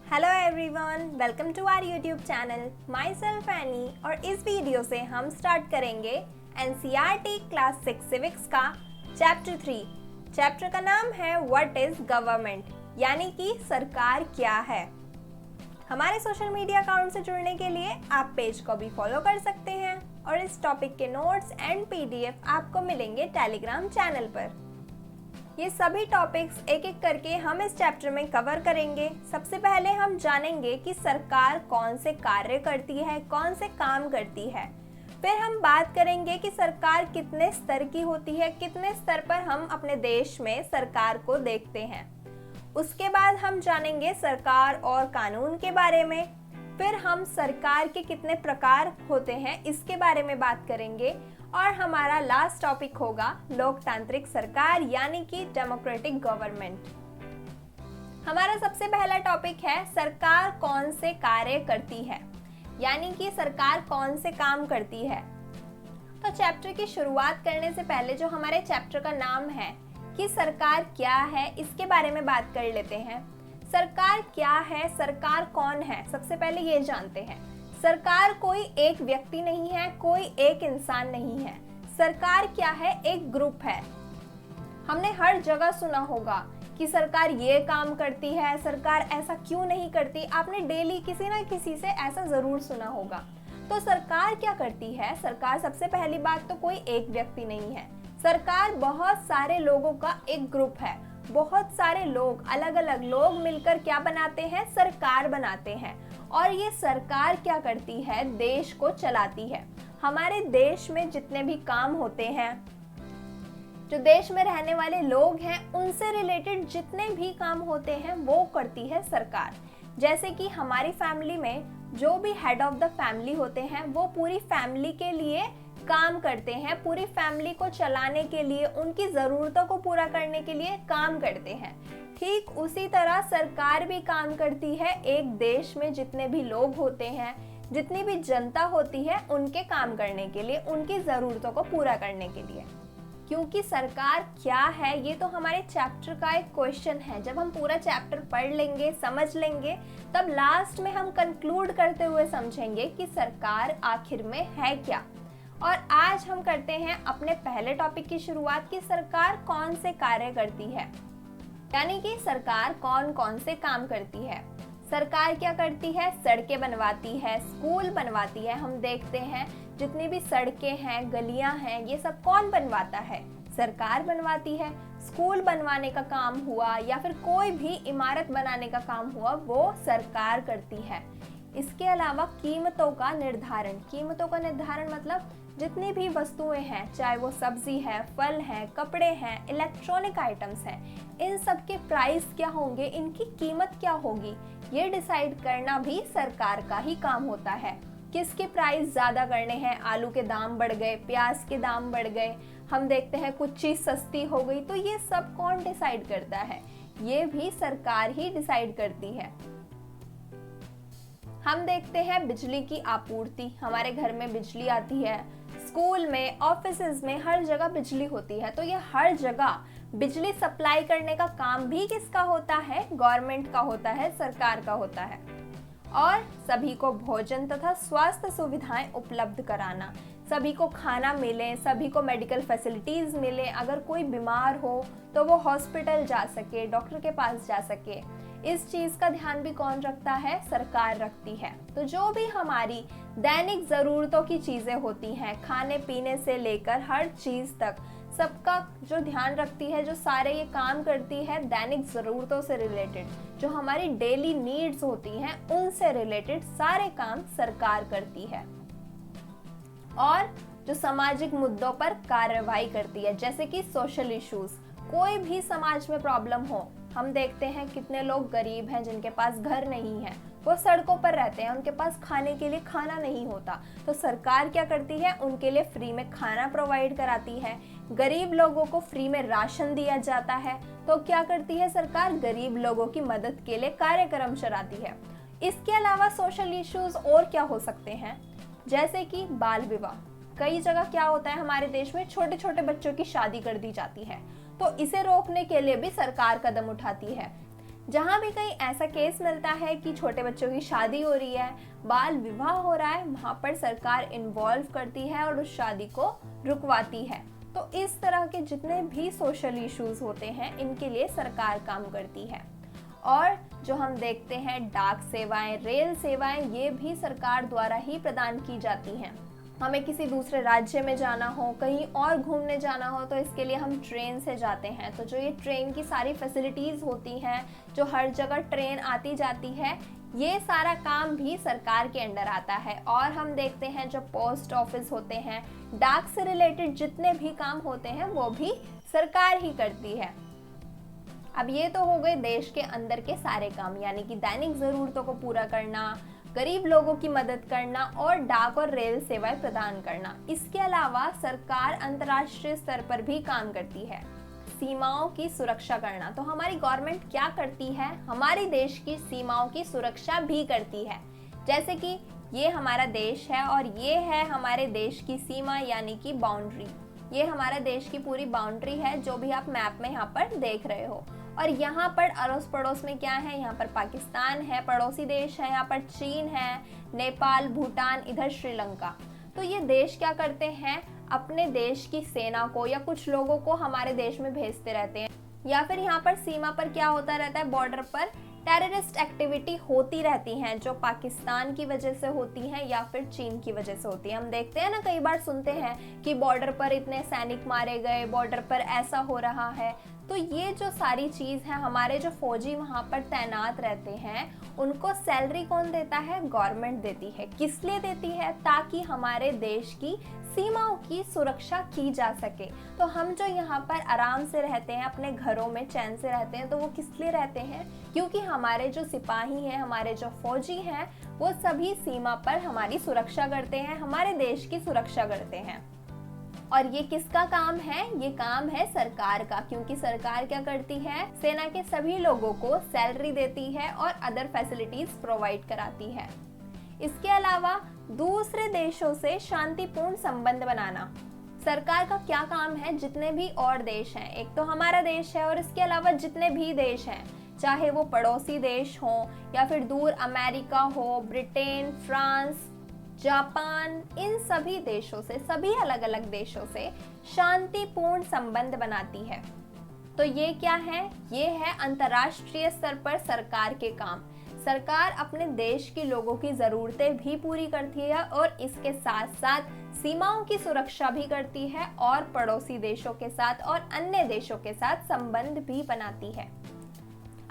Hello everyone, welcome to our YouTube channel myself Annie. और इस video से हम स्टार्ट करेंगे एनसीईआरटी क्लास 6 सिविक्स का चैप्टर 3। चैप्टर का नाम है व्हाट इज गवर्नमेंट, यानी कि सरकार क्या है। हमारे सोशल मीडिया अकाउंट से जुड़ने के लिए आप पेज को भी फॉलो कर सकते हैं और इस टॉपिक के नोट्स एंड पीडीएफ आपको मिलेंगे टेलीग्राम चैनल पर। ये सभी टॉपिक्स एक एक करके हम इस चैप्टर में कवर करेंगे। सबसे पहले हम जानेंगे कि सरकार कौन से कार्य करती है, कौन से काम करती है। फिर हम बात करेंगे कि सरकार कितने स्तर की होती है, कितने स्तर पर हम अपने देश में सरकार को देखते हैं। उसके बाद हम जानेंगे सरकार और कानून के बारे में। फिर हम सरकार के कितने प्रकार होते हैं इसके बारे में बात करेंगे। और हमारा लास्ट टॉपिक होगा लोकतांत्रिक सरकार, यानी कि डेमोक्रेटिक गवर्नमेंट। हमारा सबसे पहला टॉपिक है सरकार कौन से कार्य करती है, यानी कि सरकार कौन से काम करती है। तो चैप्टर की शुरुआत करने से पहले जो हमारे चैप्टर का नाम है कि सरकार क्या है, इसके बारे में बात कर लेते हैं। सरकार क्या है, सरकार कौन है, सबसे पहले ये जानते हैं। सरकार कोई एक व्यक्ति नहीं है, कोई एक इंसान नहीं है। सरकार क्या है, एक ग्रुप है। हमने हर जगह सुना होगा कि सरकार ये काम करती है, सरकार ऐसा क्यों नहीं करती। आपने डेली किसी ना किसी से ऐसा जरूर सुना होगा। तो सरकार क्या करती है? सरकार सबसे पहली बात तो कोई एक व्यक्ति नहीं है। सरकार बहुत सारे लोगों का एक ग्रुप है। बहुत सारे लोग, अलग अलग लोग मिलकर क्या बनाते हैं? सरकार बनाते हैं। और ये सरकार क्या करती है? देश को चलाती है। हमारे देश में जितने भी काम होते हैं, जो देश में रहने वाले लोग हैं, उनसे रिलेटेड जितने भी काम होते हैं वो करती है सरकार। जैसे कि हमारी फैमिली में जो भी हेड ऑफ द फैमिली होते हैं वो पूरी फैमिली के लिए काम करते हैं, पूरी फैमिली को चलाने के लिए, उनकी ज़रूरतों को पूरा करने के लिए काम करते हैं। ठीक उसी तरह सरकार भी काम करती है एक देश में जितने भी लोग होते हैं, जितनी भी जनता होती है, उनके काम करने के लिए, उनकी ज़रूरतों को पूरा करने के लिए। क्योंकि सरकार क्या है ये तो हमारे चैप्टर का एक क्वेश्चन है। जब हम पूरा चैप्टर पढ़ लेंगे, समझ लेंगे, तब लास्ट में हम कंक्लूड करते हुए समझेंगे कि सरकार आखिर में है क्या। और आज हम करते हैं अपने पहले टॉपिक की शुरुआत कि सरकार कौन से कार्य करती है, यानी कि सरकार कौन कौन से काम करती है। सरकार क्या करती है? सड़कें बनवाती है, स्कूल बनवाती है। हम देखते हैं जितनी भी सड़कें हैं, गलियां हैं, ये सब कौन बनवाता है? सरकार बनवाती है। स्कूल बनवाने का काम हुआ या फिर कोई भी इमारत बनाने का काम हुआ, वो सरकार करती है। इसके अलावा कीमतों का निर्धारण मतलब जितनी भी वस्तुएं हैं, चाहे वो सब्जी है, फल है, कपड़े हैं, इलेक्ट्रॉनिक आइटम्स हैं, इन सब के प्राइस क्या होंगे, इनकी कीमत क्या होगी, ये डिसाइड करना भी सरकार का ही काम होता है। किसके प्राइस ज़्यादा करने हैं? आलू के दाम बढ़ गए, प्याज के दाम बढ़ गए, हम देखते हैं कुछ चीज़ सस्ती हो गई, तो ये सब कौन डिसाइड करता है? ये भी सरकार ही डिसाइड करती है। हम देखते हैं बिजली की आपूर्ति, हमारे घर में बिजली आती है, स्कूल में, ऑफिसेज में, हर जगह बिजली होती है। तो ये हर जगह बिजली सप्लाई करने का काम भी किसका होता है? गवर्नमेंट का होता है, सरकार का होता है। और सभी को भोजन तथा स्वास्थ्य सुविधाएं उपलब्ध कराना, सभी को खाना मिले, सभी को मेडिकल फैसिलिटीज मिले, अगर कोई बीमार हो तो वो हॉस्पिटल जा सके, डॉक्टर के पास जा सके, इस चीज़ का ध्यान भी कौन रखता है? सरकार रखती है। तो जो भी हमारी दैनिक ज़रूरतों की चीज़ें होती हैं, खाने पीने से लेकर हर चीज़ तक, सबका जो ध्यान रखती है, जो सारे ये काम करती है दैनिक ज़रूरतों से रिलेटेड, जो हमारी डेली नीड्स होती हैं उनसे रिलेटेड सारे काम सरकार करती है। और जो सामाजिक मुद्दों पर कार्रवाई करती है, जैसे कि सोशल इश्यूज, कोई भी समाज में प्रॉब्लम हो, हम देखते हैं कितने लोग गरीब हैं जिनके पास घर नहीं है, वो सड़कों पर रहते हैं, उनके पास खाने के लिए खाना नहीं होता। तो सरकार क्या करती है? उनके लिए फ्री में खाना प्रोवाइड कराती है। गरीब लोगों को फ्री में राशन दिया जाता है। तो क्या करती है सरकार? गरीब लोगों की मदद के लिए कार्यक्रम चलाती है। इसके अलावा सोशल इश्यूज और क्या हो सकते हैं? जैसे कि बाल विवाह, कई जगह क्या होता है हमारे देश में, छोटे छोटे बच्चों की शादी कर दी जाती है। तो इसे रोकने के लिए भी सरकार कदम उठाती है। जहाँ भी कहीं ऐसा केस मिलता है कि छोटे बच्चों की शादी हो रही है, बाल विवाह हो रहा है, वहाँ पर सरकार इन्वॉल्व करती है और उस शादी को रुकवाती है। तो इस तरह के जितने भी सोशल इश्यूज होते हैं, इनके लिए सरकार काम करती है। और जो हम देखते हैं डाक सेवाएं, रेल सेवाएं, ये भी सरकार द्वारा ही प्रदान की जाती हैं। हमें किसी दूसरे राज्य में जाना हो, कहीं और घूमने जाना हो, तो इसके लिए हम ट्रेन से जाते हैं। तो जो ये ट्रेन की सारी फैसिलिटीज़ होती हैं, जो हर जगह ट्रेन आती जाती है, ये सारा काम भी सरकार के अंडर आता है। और हम देखते हैं जो पोस्ट ऑफिस होते हैं, डाक से रिलेटेड जितने भी काम होते हैं, वो भी सरकार ही करती है। अब ये तो हो गए देश के अंदर के सारे काम, यानी कि दैनिक ज़रूरतों को पूरा करना, गरीब लोगों की मदद करना और डाक और रेल सेवाएं प्रदान करना। इसके अलावा सरकार अंतर्राष्ट्रीय स्तर पर भी काम करती है, सीमाओं की सुरक्षा करना। तो हमारी गवर्नमेंट क्या करती है, हमारे देश की सीमाओं की सुरक्षा भी करती है। जैसे कि ये हमारा देश है और ये है हमारे देश की सीमा, यानी कि बाउंड्री। ये हमारा देश की पूरी बाउंड्री है, जो भी आप मैप में यहाँ पर देख रहे हो। और यहाँ पर अड़ोस पड़ोस में क्या है, यहाँ पर पाकिस्तान है, पड़ोसी देश है, यहाँ पर चीन है, नेपाल, भूटान, इधर श्रीलंका। तो ये देश क्या करते हैं, अपने देश की सेना को या कुछ लोगों को हमारे देश में भेजते रहते हैं। या फिर यहाँ पर सीमा पर क्या होता रहता है, बॉर्डर पर टेररिस्ट एक्टिविटी होती रहती हैं, जो पाकिस्तान की वजह से होती हैं या फिर चीन की वजह से होती है। हम देखते हैं ना, कई बार सुनते हैं कि बॉर्डर पर इतने सैनिक मारे गए, बॉर्डर पर ऐसा हो रहा है। तो ये जो सारी चीज़ है, हमारे जो फौजी वहाँ पर तैनात रहते हैं, उनको सैलरी कौन देता है, गवर्नमेंट देती है। किस लिए देती है, ताकि हमारे देश की सीमाओं की सुरक्षा की जा सके। तो हम जो यहाँ पर आराम से रहते हैं, अपने घरों में चैन से रहते हैं, तो वो किस लिए रहते हैं, क्योंकि हमारे जो सिपाही हैं, हमारे जो फौजी हैं, वो सभी सीमा पर हमारी सुरक्षा करते हैं, हमारे देश की सुरक्षा करते हैं। और ये किसका काम है, ये काम है सरकार का, क्योंकि सरकार क्या करती है, सेना के सभी लोगों को सैलरी देती है और अदर फैसिलिटीज प्रोवाइड कराती है। इसके अलावा दूसरे देशों से शांतिपूर्ण संबंध बनाना सरकार का क्या काम है। जितने भी और देश हैं, एक तो हमारा देश है और इसके अलावा जितने भी देश हैं, चाहे वो पड़ोसी देश हो या फिर दूर अमेरिका हो, ब्रिटेन, फ्रांस, जापान, इन सभी देशों से, सभी अलग अलग देशों से शांतिपूर्ण संबंध बनाती है। तो ये क्या है, ये है अंतर्राष्ट्रीय स्तर पर सरकार के काम। सरकार अपने देश के लोगों की ज़रूरतें भी पूरी करती है और इसके साथ साथ सीमाओं की सुरक्षा भी करती है और पड़ोसी देशों के साथ और अन्य देशों के साथ संबंध भी बनाती है।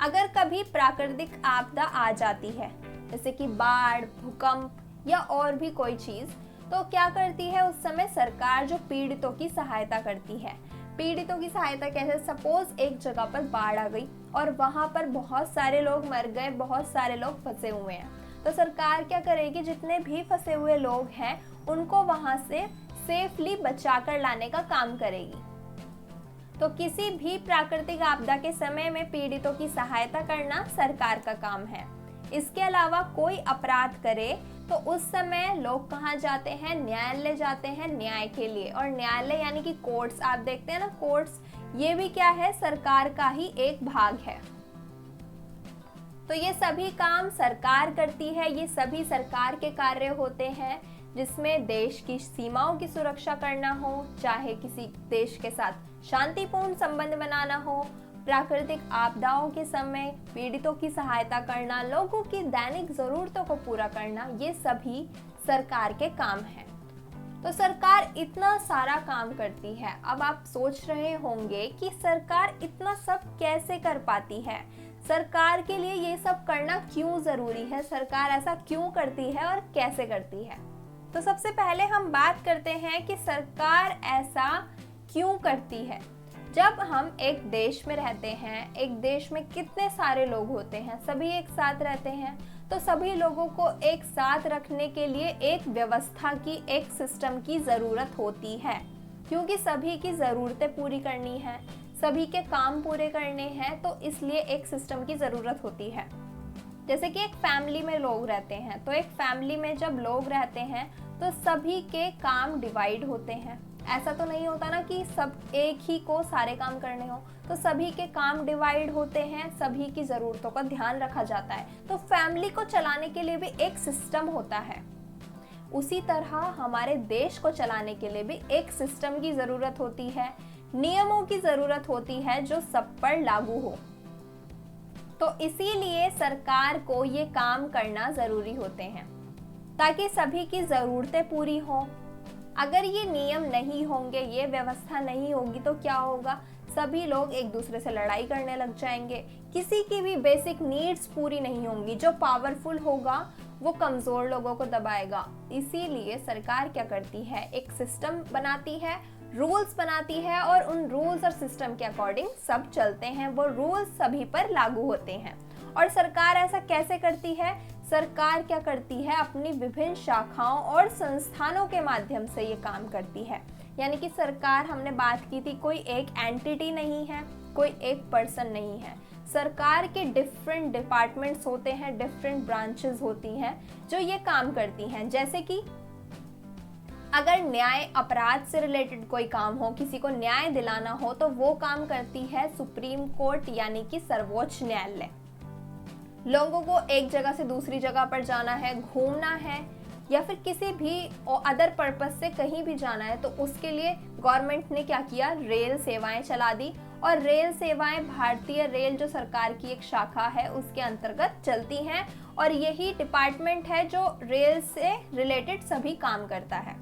अगर कभी प्राकृतिक आपदा आ जाती है, जैसे कि बाढ़, भूकंप या और भी कोई चीज़, तो क्या करती है, उस समय सरकार जो पीड़ितों की सहायता करती है। पीड़ितों की सहायता कैसे, सपोज एक जगह पर बाढ़ आ गई और वहाँ पर बहुत सारे लोग मर गए, बहुत सारे लोग फंसे हुए हैं, तो सरकार क्या करेगी, जितने भी फंसे हुए लोग हैं उनको वहाँ से सेफली बचा कर लाने का काम करेगी। तो किसी भी प्राकृतिक आपदा के समय में पीड़ितों की सहायता करना सरकार का काम है। इसके अलावा कोई अपराध करे तो उस समय लोग कहाँ जाते हैं, न्यायालय जाते हैं न्याय के लिए। और न्यायालय यानी कि कोर्ट्स, आप देखते हैं ना कोर्ट्स, ये भी क्या है, सरकार का ही एक भाग है। तो ये सभी काम सरकार करती है, ये सभी सरकार के कार्य होते हैं, जिसमें देश की सीमाओं की सुरक्षा करना हो, चाहे किसी देश के साथ शांतिपूर्ण संबंध बनाना हो, प्राकृतिक आपदाओं के समय पीड़ितों की सहायता करना, लोगों की दैनिक ज़रूरतों को पूरा करना, ये सभी सरकार के काम हैं। तो सरकार इतना सारा काम करती है। अब आप सोच रहे होंगे कि सरकार इतना सब कैसे कर पाती है, सरकार के लिए ये सब करना क्यों ज़रूरी है, सरकार ऐसा क्यों करती है और कैसे करती है। तो सबसे पहले हम बात करते हैं कि सरकार ऐसा क्यों करती है। जब हम एक देश में रहते हैं, एक देश में कितने सारे लोग होते हैं, सभी एक साथ रहते हैं, तो सभी लोगों को एक साथ रखने के लिए एक व्यवस्था की, एक सिस्टम की ज़रूरत होती है, क्योंकि सभी की ज़रूरतें पूरी करनी है, सभी के काम पूरे करने हैं, तो इसलिए एक सिस्टम की ज़रूरत होती है। जैसे कि एक फैमिली में लोग रहते हैं, तो एक फैमिली में जब लोग रहते हैं तो सभी के काम डिवाइड होते हैं। ऐसा तो नहीं होता ना कि सब एक ही को सारे काम करने हो, तो सभी के काम डिवाइड होते हैं, सभी की ज़रूरतों का ध्यान रखा जाता है। तो फैमिली को चलाने के लिए भी एक सिस्टम होता है, उसी तरह हमारे देश को चलाने के लिए भी एक सिस्टम की ज़रूरत होती है, नियमों की ज़रूरत होती है जो सब पर लागू हो। तो इसीलिए सरकार को ये काम करना ज़रूरी होते हैं ताकि सभी की ज़रूरतें पूरी हों। अगर ये नियम नहीं होंगे, ये व्यवस्था नहीं होगी तो क्या होगा, सभी लोग एक दूसरे से लड़ाई करने लग जाएंगे, किसी की भी बेसिक नीड्स पूरी नहीं होंगी। जो पावरफुल होगा वो कमज़ोर लोगों को दबाएगा। इसीलिए सरकार क्या करती है, एक सिस्टम बनाती है, रूल्स बनाती है और उन रूल्स और सिस्टम के अकॉर्डिंग सब चलते हैं। वो रूल्स सभी पर लागू होते हैं। और सरकार ऐसा कैसे करती है, सरकार क्या करती है, अपनी विभिन्न शाखाओं और संस्थानों के माध्यम से ये काम करती है। यानी कि सरकार, हमने बात की थी, कोई एक एंटिटी नहीं है, कोई एक पर्सन नहीं है। सरकार के डिफरेंट डिपार्टमेंट्स होते हैं, डिफरेंट ब्रांचेस होती हैं जो ये काम करती हैं। जैसे कि अगर न्याय अपराध से रिलेटेड कोई काम हो, किसी को न्याय दिलाना हो, तो वो काम करती है सुप्रीम कोर्ट यानी कि सर्वोच्च न्यायालय। लोगों को एक जगह से दूसरी जगह पर जाना है, घूमना है या फिर किसी भी अदर पर्पस से कहीं भी जाना है, तो उसके लिए गवर्नमेंट ने क्या किया, रेल सेवाएं चला दी। और रेल सेवाएं भारतीय रेल जो सरकार की एक शाखा है उसके अंतर्गत चलती हैं। और यही डिपार्टमेंट है जो रेल से रिलेटेड सभी काम करता है।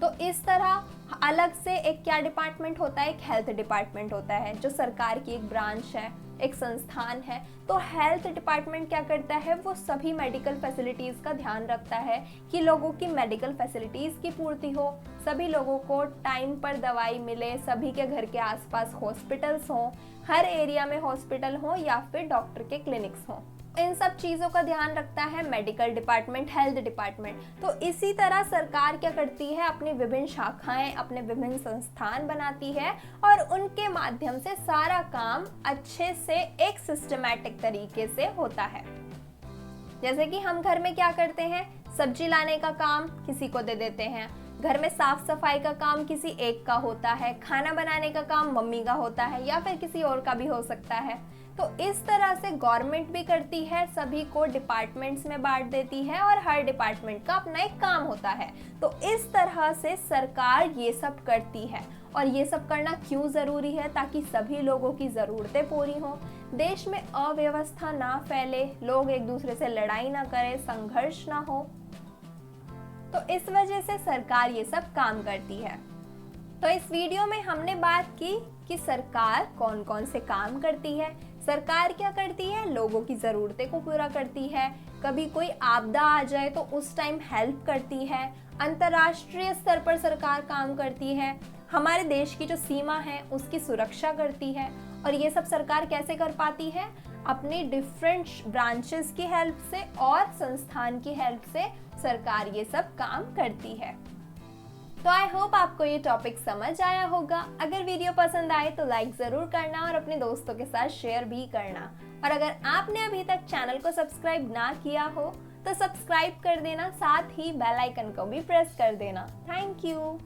तो इस तरह अलग से एक क्या डिपार्टमेंट होता है, एक हेल्थ डिपार्टमेंट होता है जो सरकार की एक ब्रांच है, एक संस्थान है। तो हेल्थ डिपार्टमेंट क्या करता है, वो सभी मेडिकल फैसिलिटीज़ का ध्यान रखता है कि लोगों की मेडिकल फैसिलिटीज़ की पूर्ति हो, सभी लोगों को टाइम पर दवाई मिले, सभी के घर के आसपास हॉस्पिटल्स हों, हर एरिया में हॉस्पिटल हो या फिर डॉक्टर के क्लिनिक्स हों। इन सब चीज़ों का ध्यान रखता है मेडिकल डिपार्टमेंट, हेल्थ डिपार्टमेंट। तो इसी तरह सरकार क्या करती है, अपनी विभिन्न शाखाएं, अपने विभिन्न संस्थान बनाती है और उनके माध्यम से सारा काम अच्छे से एक सिस्टमैटिक तरीके से होता है। जैसे कि हम घर में क्या करते हैं, सब्जी लाने का काम किसी को दे देते हैं, घर में साफ सफाई का काम किसी एक का होता है, खाना बनाने का काम मम्मी का होता है या फिर किसी और का भी हो सकता है। तो इस तरह से गवर्नमेंट भी करती है, सभी को डिपार्टमेंट्स में बांट देती है और हर डिपार्टमेंट का अपना एक काम होता है। तो इस तरह से सरकार ये सब करती है। और ये सब करना क्यों ज़रूरी है, ताकि सभी लोगों की ज़रूरतें पूरी हों, देश में अव्यवस्था ना फैले, लोग एक दूसरे से लड़ाई ना करें, संघर्ष ना हो। तो इस वजह से सरकार ये सब काम करती है। तो इस वीडियो में हमने बात की कि सरकार कौन कौन से काम करती है। सरकार क्या करती है, लोगों की ज़रूरतें को पूरा करती है, कभी कोई आपदा आ जाए तो उस टाइम हेल्प करती है, अंतर्राष्ट्रीय स्तर पर सरकार काम करती है, हमारे देश की जो सीमा है उसकी सुरक्षा करती है। और ये सब सरकार कैसे कर पाती है, अपनी डिफरेंट ब्रांचेस की हेल्प से और संस्थान की हेल्प से सरकार ये सब काम करती है। तो आई होप आपको ये टॉपिक समझ आया होगा। अगर वीडियो पसंद आए तो लाइक ज़रूर करना और अपने दोस्तों के साथ शेयर भी करना। और अगर आपने अभी तक चैनल को सब्सक्राइब ना किया हो तो सब्सक्राइब कर देना, साथ ही बेल आइकन को भी प्रेस कर देना। Thank you.